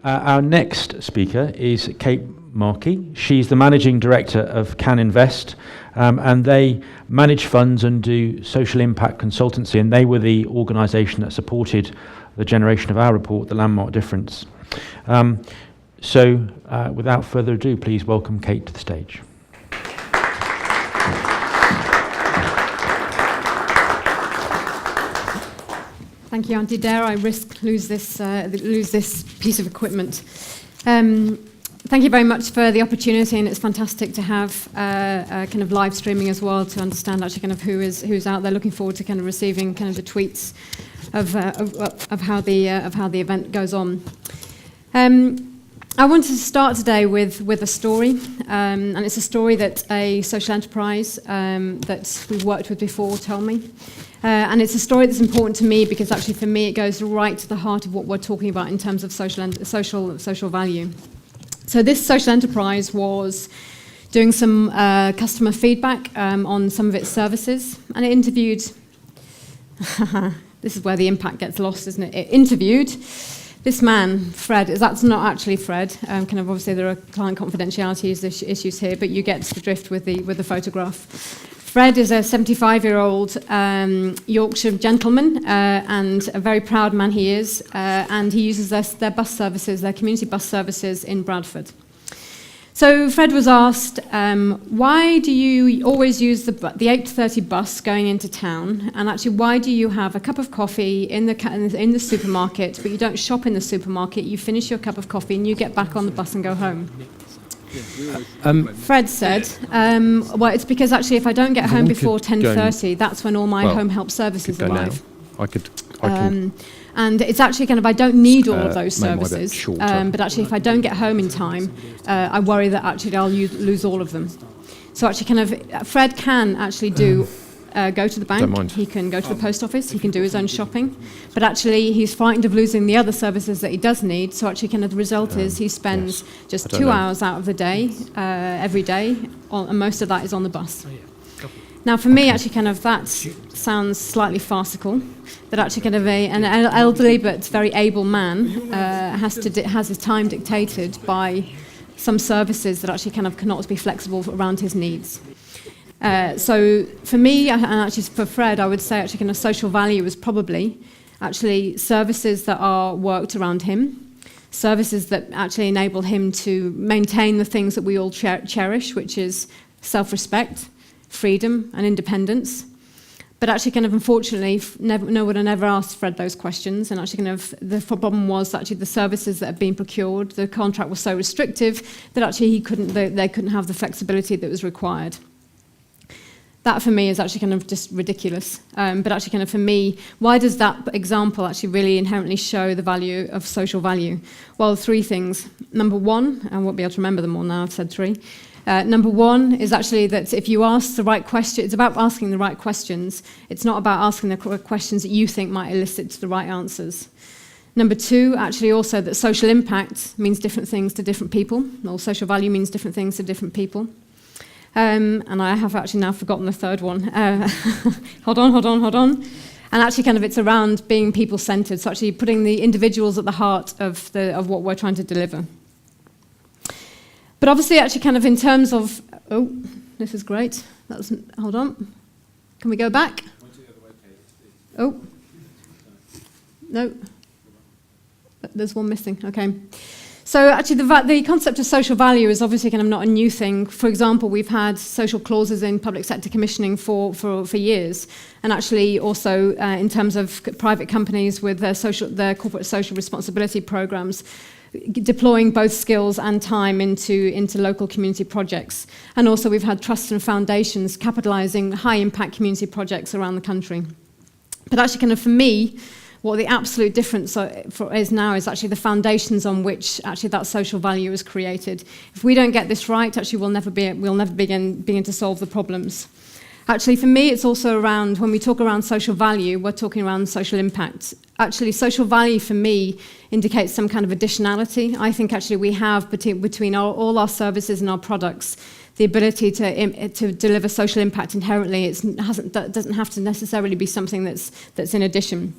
our next speaker is Kate Markey. She's the Managing Director of Can Invest, and they manage funds and do social impact consultancy, and they were the organisation that supported the generation of our report, The Landmark Difference. So without further ado, please welcome Kate to the stage. Thank you, Auntie. Dare I lose this piece of equipment? Thank you very much for the opportunity, and it's fantastic to have kind of live streaming as well to understand actually kind of who's out there. Looking forward to kind of receiving kind of the tweets of how the event goes on. I wanted to start today with a story, and it's a story that a social enterprise that we've worked with before told me. And it's a story that's important to me because actually for me it goes right to the heart of what we're talking about in terms of social value. So this social enterprise was doing some customer feedback on some of its services, and it interviewed, this is where the impact gets lost, isn't it? It interviewed this man, Fred. That's not actually Fred. Kind of obviously there are client confidentiality issues here, but you get the drift with the photograph. Fred is a 75-year-old Yorkshire gentleman, and a very proud man he is, and he uses their bus services, their community bus services in Bradford. So Fred was asked, why do you always use the 8:30 bus going into town, and actually why do you have a cup of coffee in the supermarket, but you don't shop in the supermarket, you finish your cup of coffee and you get back on the bus and go home? Fred said, well, it's because actually if I don't get home before 10:30, that's when all my home help services are live. I could and it's actually kind of, I don't need all of those services, but actually if I don't get home in time, I worry that actually I'll lose all of them. So actually kind of, Fred can actually go to the bank, he can go to the post office, he can do his own shopping, but actually he's frightened of losing the other services that he does need, so actually kind of the result is he spends just 2 hours out of the day, every day, and most of that is on the bus. Now for me actually kind of that sounds slightly farcical, that actually kind of an elderly but very able man has his time dictated by some services that actually kind of cannot be flexible around his needs. So for me, and actually for Fred, I would say actually kind of social value is probably actually services that are worked around him, services that actually enable him to maintain the things that we all cherish, which is self-respect, freedom and independence. But actually kind of unfortunately, no one had ever asked Fred those questions, and actually kind of the problem was that actually the services that had been procured, the contract was so restrictive that actually they couldn't have the flexibility that was required. That for me is actually kind of just ridiculous. But actually kind of for me, why does that example actually really inherently show the value of social value? Well, 3 things. Number 1, I won't be able to remember them all now, I've said 3. Number 1 is actually that if you ask the right question, it's about asking the right questions. It's not about asking the questions that you think might elicit the right answers. Number 2, actually also that social impact means different things to different people, or social value means different things to different people. And I have actually now forgotten the 3rd one. Hold on. And actually kind of it's around being people-centered, so actually putting the individuals at the heart of what we're trying to deliver. But obviously actually kind of in terms of, oh, this is great. Hold on. Can we go back? Oh. No. There's one missing, okay. So actually the concept of social value is obviously kind of not a new thing. For example, we've had social clauses in public sector commissioning for years, and actually also in terms of private companies with their corporate social responsibility programs, deploying both skills and time into local community projects. And also we've had trusts and foundations capitalising high impact community projects around the country. But actually kind of for me, what the absolute difference is now is actually the foundations on which actually that social value is created. If we don't get this right, actually we'll never begin to solve the problems. Actually, for me, it's also around, when we talk around social value, we're talking around social impact. Actually, social value for me indicates some kind of additionality. I think actually we have between all our services and our products the ability to deliver social impact inherently. It doesn't have to necessarily be something that's in addition.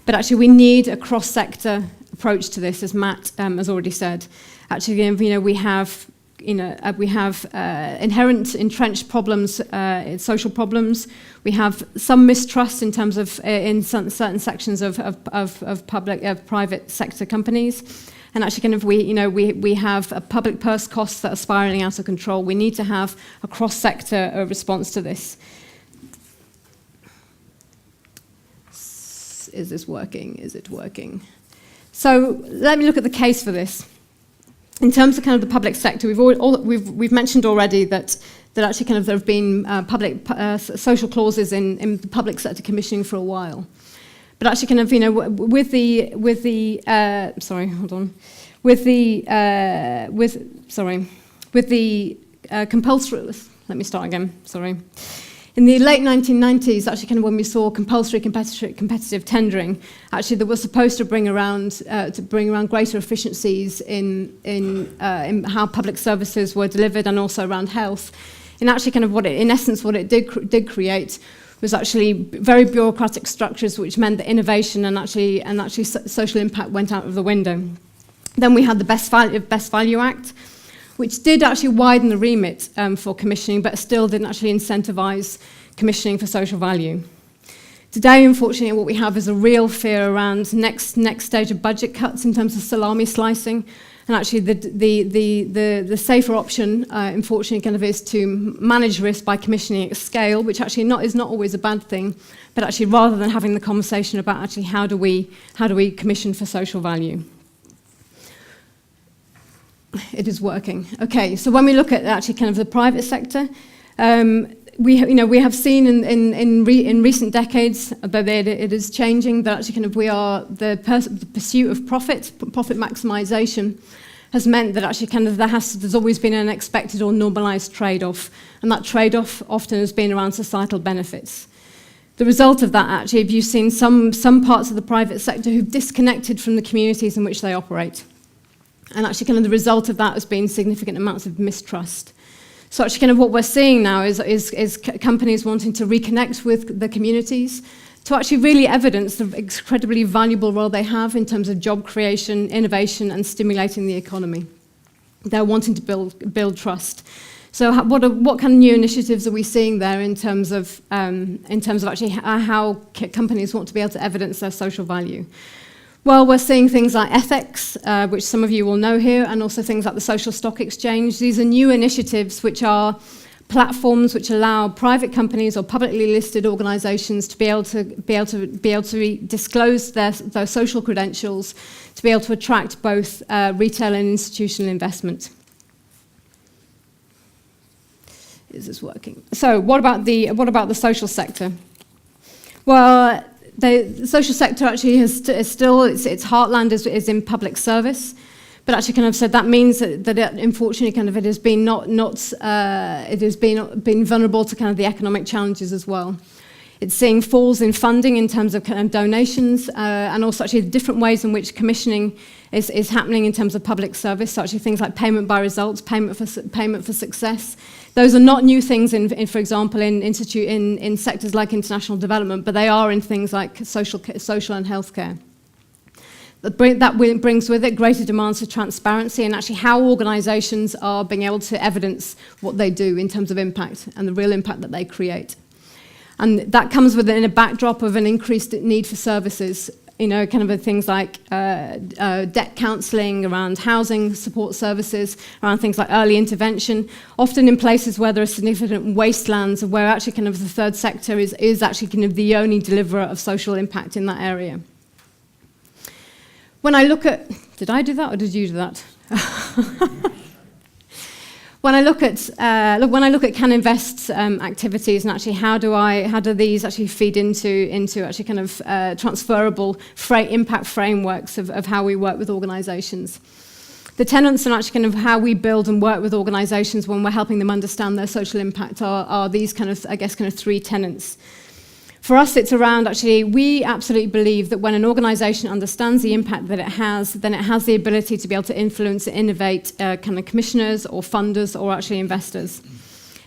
But actually, we need a cross-sector approach to this, as Matt has already said. Actually, we have inherent entrenched problems, social problems. We have some mistrust in terms of in certain sections of private sector companies, and actually, we have public purse costs that are spiraling out of control. We need to have a cross-sector response to this. Is this working? Is it working? So let me look at the case for this. In terms of kind of the public sector, we've mentioned already that actually kind of there have been public social clauses in the public sector commissioning for a while. But actually kind of with the compulsory. Let me start again. Sorry. In the late 1990s, actually, kind of when we saw compulsory competitive tendering, actually, that was supposed to bring around greater efficiencies in how public services were delivered and also around health. And actually, kind of what it did create was actually very bureaucratic structures, which meant that innovation and actually social impact went out of the window. Then we had the Best Value Act, which did actually widen the remit for commissioning, but still didn't actually incentivize commissioning for social value. Today, unfortunately, what we have is a real fear around next stage of budget cuts in terms of salami slicing, and actually the safer option, unfortunately, kind of is to manage risk by commissioning at scale, which actually is not always a bad thing, but actually rather than having the conversation about actually how do we commission for social value. It is working. Okay, so when we look at actually kind of the private sector, we have seen in recent decades that it is changing. That actually kind of the pursuit of profit maximization has meant that actually kind of there's always been an expected or normalized trade-off, and that trade-off often has been around societal benefits. The result of that, actually, if you've seen some parts of the private sector who've disconnected from the communities in which they operate. And actually kind of the result of that has been significant amounts of mistrust. So actually kind of what we're seeing now is companies wanting to reconnect with the communities to actually really evidence the incredibly valuable role they have in terms of job creation, innovation, and stimulating the economy. They're wanting to build trust. So what kind of new initiatives are we seeing there in terms of actually how companies want to be able to evidence their social value? Well, we're seeing things like ethics, which some of you will know here, and also things like the social stock exchange. These are new initiatives which are platforms which allow private companies or publicly listed organisations to be able to disclose their social credentials, to be able to attract both retail and institutional investment. Is this working? So, what about the social sector? Well, the social sector actually has still its heartland is in public service, but actually kind of said that means that it, unfortunately kind of it has been been vulnerable to kind of the economic challenges as well. It's seeing falls in funding in terms of kind of donations and also actually different ways in which commissioning is happening in terms of public service. So actually things like payment by results, payment for success. Those are not new things for example, in sectors like international development, but they are in things like social and healthcare. That brings with it greater demands for transparency and actually how organisations are being able to evidence what they do in terms of impact and the real impact that they create. And that comes within a backdrop of an increased need for services, kind of things like debt counselling, around housing support services, around things like early intervention, often in places where there are significant wastelands, where actually kind of the third sector is actually kind of the only deliverer of social impact in that area. When I look at, did I do that or did you do that? When I look at CanInvest's activities and actually how do these actually feed into actually kind of transferable impact frameworks of how we work with organisations. The tenets and actually kind of how we build and work with organisations when we're helping them understand their social impact are these kind of, I guess, kind of three tenets. For us, it's around actually, we absolutely believe that when an organisation understands the impact that it has, then it has the ability to be able to influence and innovate kind of commissioners or funders or actually investors.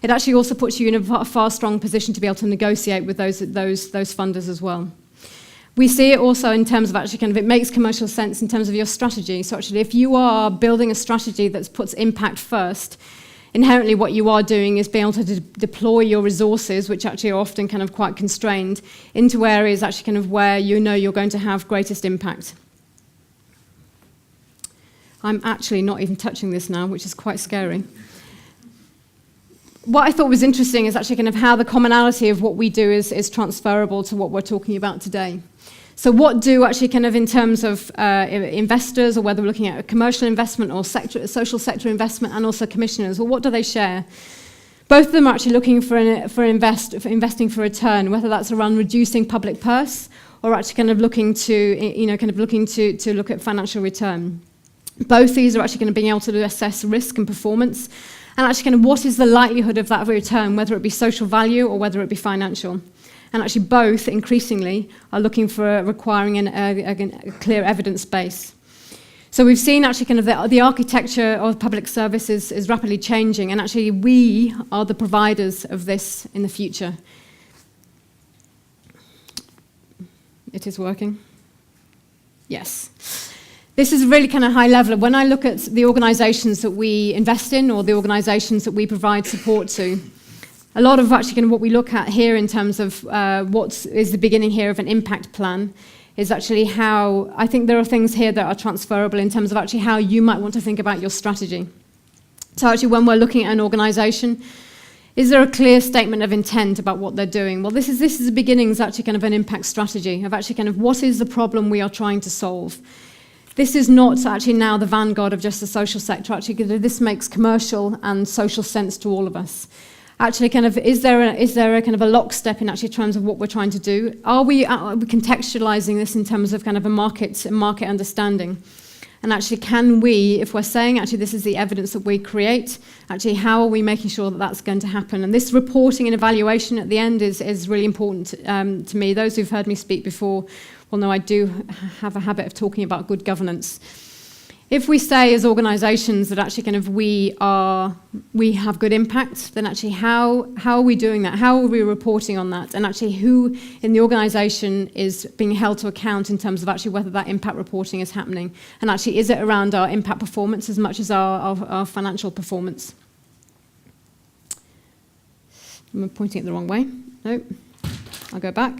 It actually also puts you in a far strong position to be able to negotiate with those funders as well. We see it also in terms of actually kind of it makes commercial sense in terms of your strategy. So actually if you are building a strategy that puts impact first, inherently what you are doing is being able to deploy your resources, which actually are often kind of quite constrained, into areas actually kind of where you know you're going to have greatest impact. I'm actually not even touching this now, which is quite scary. What I thought was interesting is actually kind of how the commonality of what we do is transferable to what we're talking about today. So what do actually kind of in terms of investors, or whether we're looking at a commercial investment or social sector investment, and also commissioners, well, what do they share? Both of them are actually looking for investing for return, whether that's around reducing public purse or actually kind of looking to look at financial return. Both these are actually going to be able to assess risk and performance, and actually kind of what is the likelihood of that return, whether it be social value or whether it be financial. And actually both, increasingly, are looking for requiring a clear evidence base. So we've seen actually kind of the architecture of public services is rapidly changing, and actually we are the providers of this in the future. It is working? Yes. This is really kind of high level. When I look at the organisations that we invest in or the organisations that we provide support to, a lot of actually kind of what we look at here in terms of what is the beginning here of an impact plan is actually how, I think there are things here that are transferable in terms of actually how you might want to think about your strategy. So actually when we're looking at an organisation, is there a clear statement of intent about what they're doing? Well, this is the beginnings actually kind of an impact strategy of actually kind of what is the problem we are trying to solve. This is not actually now the vanguard of just the social sector. Actually, this makes commercial and social sense to all of us. Actually, kind of, is there a kind of a lockstep in actually terms of what we're trying to do? Are we contextualizing this in terms of kind of a market understanding? And actually, can we, if we're saying actually this is the evidence that we create, actually how are we making sure that that's going to happen? And this reporting and evaluation at the end is really important to me. Those who've heard me speak before will know I do have a habit of talking about good governance. If we say as organisations that actually kind of we have good impact, then actually how are we doing that? How are we reporting on that? And actually who in the organisation is being held to account in terms of actually whether that impact reporting is happening? And actually is it around our impact performance as much as our financial performance? I'm pointing it the wrong way. No, I'll go back.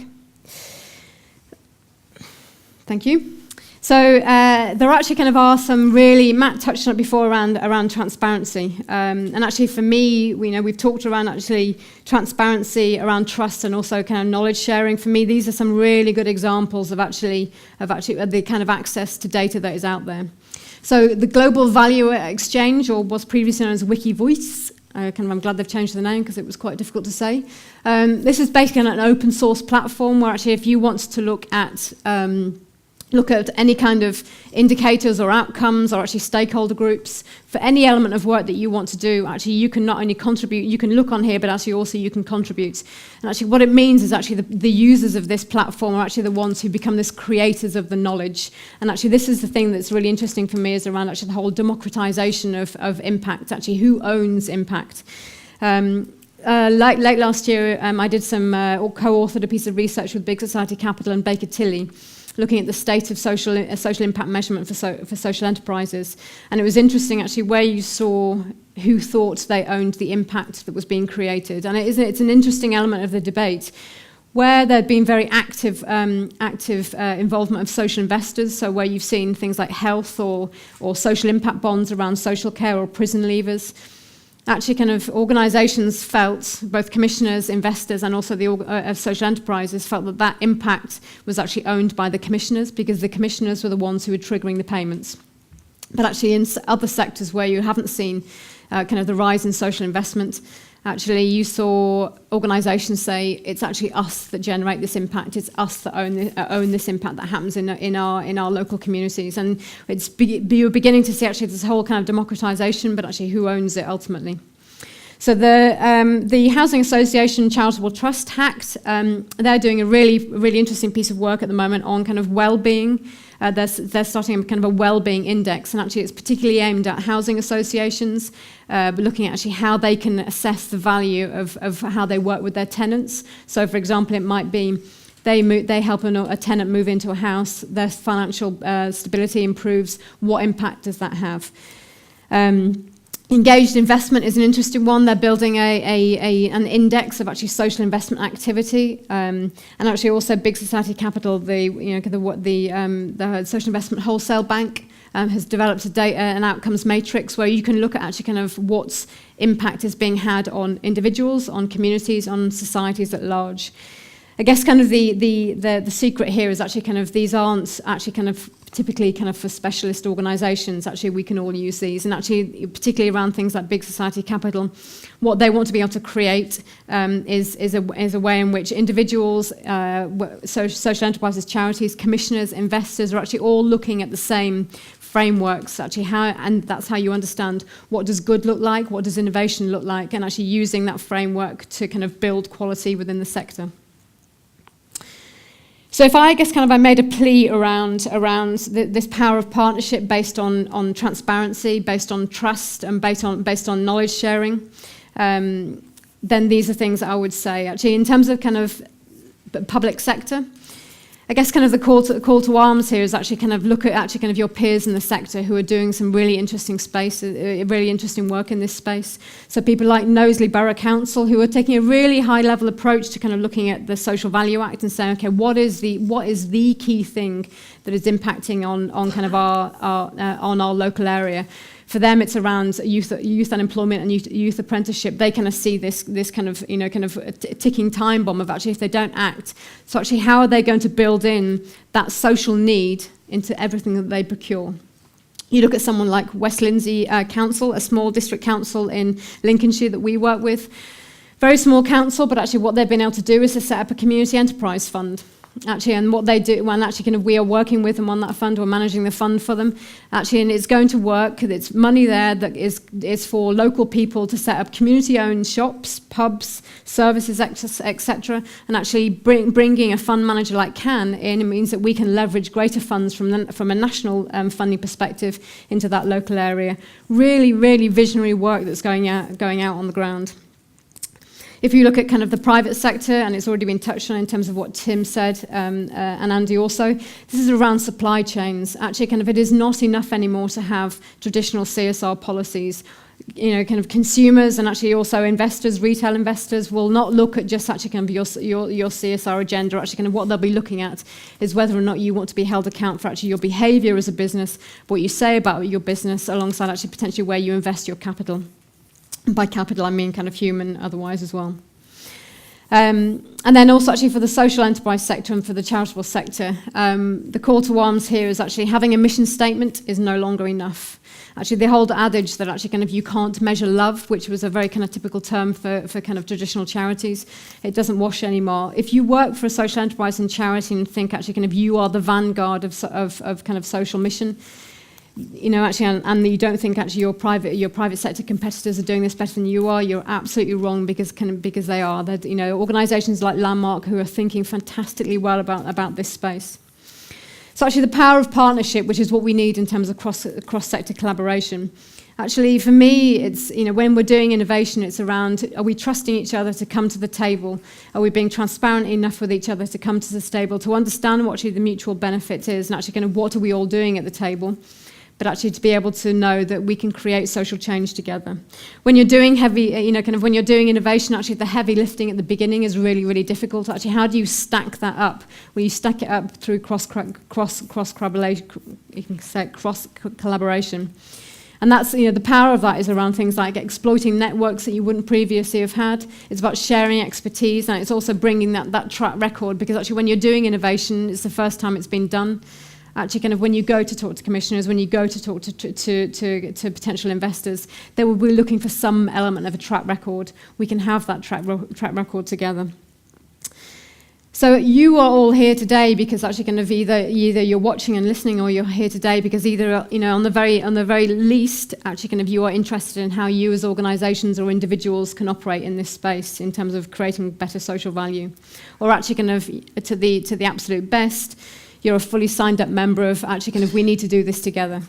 Thank you. So there actually kind of are some really, Matt touched on it before around transparency. And actually for me, we've talked around actually transparency, around trust, and also kind of knowledge sharing. For me, these are some really good examples of actually the kind of access to data that is out there. So the Global Value Exchange, or was previously known as WikiVoice, I'm glad they've changed the name because it was quite difficult to say. This is basically an open source platform where actually if you want to look at any kind of indicators or outcomes or actually stakeholder groups for any element of work that you want to do, actually you can not only contribute, you can look on here, but actually also you can contribute. And actually what it means is actually the users of this platform are actually the ones who become this creators of the knowledge. And actually this is the thing that's really interesting for me is around actually the whole democratization of impact, actually who owns impact. Late last year, I did some co-authored a piece of research with Big Society Capital and Baker Tilly, looking at the state of social impact measurement for social enterprises. And it was interesting actually where you saw who thought they owned the impact that was being created. And it's an interesting element of the debate where there'd been very active involvement of social investors, so where you've seen things like health or social impact bonds around social care or prison leavers. Actually kind of organisations felt, both commissioners, investors and also the social enterprises felt that impact was actually owned by the commissioners because the commissioners were the ones who were triggering the payments. But actually in other sectors where you haven't seen kind of the rise in social investment, actually you saw organisations say it's actually us that generate this impact, it's us that own this impact that happens in our local communities. And you're beginning to see actually this whole kind of democratisation, but actually who owns it ultimately. So the Housing Association Charitable Trust Hacked, they're doing a really interesting piece of work at the moment on kind of well-being. They're starting a kind of a well-being index, and actually it's particularly aimed at housing associations, but looking at actually how they can assess the value of how they work with their tenants. So for example, it might be They help a tenant move into a house. Their financial stability improves. What impact does that have? Engaged investment is an interesting one. They're building an index of actually social investment activity, and actually also Big Society Capital, the social investment wholesale bank, has developed an outcomes matrix where you can look at actually kind of what's impact is being had on individuals, on communities, on societies at large. I guess kind of the secret here is actually kind of these aren't actually kind of typically kind of for specialist organisations. Actually, we can all use these, and actually particularly around things like Big Society Capital, what they want to be able to create is a way in which individuals, social enterprises, charities, commissioners, investors are actually all looking at the same frameworks, actually and that's how you understand what does good look like, what does innovation look like, and actually using that framework to kind of build quality within the sector. So if I made a plea around this power of partnership based on transparency, based on trust, and based on knowledge sharing, then these are things that I would say. Actually, in terms of kind of public sector, I guess kind of the call to arms here is actually kind of look at actually kind of your peers in the sector who are doing some really interesting really interesting work in this space. So people like Knowsley Borough Council, who are taking a really high level approach to kind of looking at the Social Value Act and saying, okay, what is the key thing that is impacting on kind of our local area? For them, it's around youth unemployment and youth apprenticeship. They kind of see this kind of ticking time bomb of actually if they don't act. So actually, how are they going to build in that social need into everything that they procure? You look at someone like West Lindsey Council, a small district council in Lincolnshire that we work with. Very small council, but actually what they've been able to do is to set up a community enterprise fund. Actually, and what they do, when actually kind of we are working with them on that fund, we're managing the fund for them. Actually, and it's going to work. It's money there that is for local people to set up community-owned shops, pubs, services, etc. And actually bringing a fund manager like Can in, it means that we can leverage greater funds from a national funding perspective into that local area. Really, really visionary work that's going out on the ground. If you look at kind of the private sector, and it's already been touched on in terms of what Tim said, and Andy also, this is around supply chains. Actually, kind of it is not enough anymore to have traditional CSR policies. You know, kind of consumers and actually also investors, retail investors, will not look at just actually kind of your CSR agenda. Actually, kind of what they'll be looking at is whether or not you want to be held account for actually your behaviour as a business, what you say about your business, alongside actually potentially where you invest your capital. By capital, I mean kind of human otherwise as well. And then also actually for the social enterprise sector and for the charitable sector, the call to arms here is actually having a mission statement is no longer enough. Actually, the whole adage that actually kind of you can't measure love, which was a very kind of typical term for kind of traditional charities, it doesn't wash anymore. If you work for a social enterprise and charity and think actually kind of you are the vanguard of kind of social mission, you know, actually, and you don't think actually your private sector competitors are doing this better than you are, you're absolutely wrong because they are. They're, you know, organisations like Landmark who are thinking fantastically well about this space. So actually, the power of partnership, which is what we need in terms of cross-sector collaboration. Actually, for me, it's, you know, when we're doing innovation, it's around, are we trusting each other to come to the table? Are we being transparent enough with each other to come to the table, to understand what actually the mutual benefit is, and actually kind of what are we all doing at the table? But actually to be able to know that we can create social change together. When you're doing when you're doing innovation, actually the heavy lifting at the beginning is really, really difficult. Actually, how do you stack that up? Well, you stack it up through cross collaboration. And that's, you know, the power of that is around things like exploiting networks that you wouldn't previously have had. It's about sharing expertise, and it's also bringing that track record, because actually when you're doing innovation, it's the first time it's been done. Actually, kind of when you go to talk to commissioners, when you go to talk to potential investors, they will be looking for some element of a track record. We can have that track record together. So you are all here today because actually kind of either you're watching and listening, or you're here today because either, you know, on the very least, actually kind of you are interested in how you as organisations or individuals can operate in this space in terms of creating better social value, or actually kind of to the absolute best, you're a fully signed up member of actually kind of we need to do this together.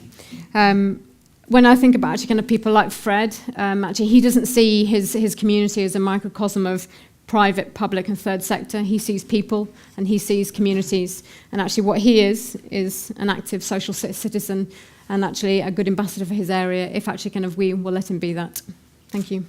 When I think about actually kind of people like Fred, actually he doesn't see his community as a microcosm of private, public and third sector. He sees people and he sees communities, and actually what he is an active social citizen and actually a good ambassador for his area if actually kind of we will let him be that. Thank you.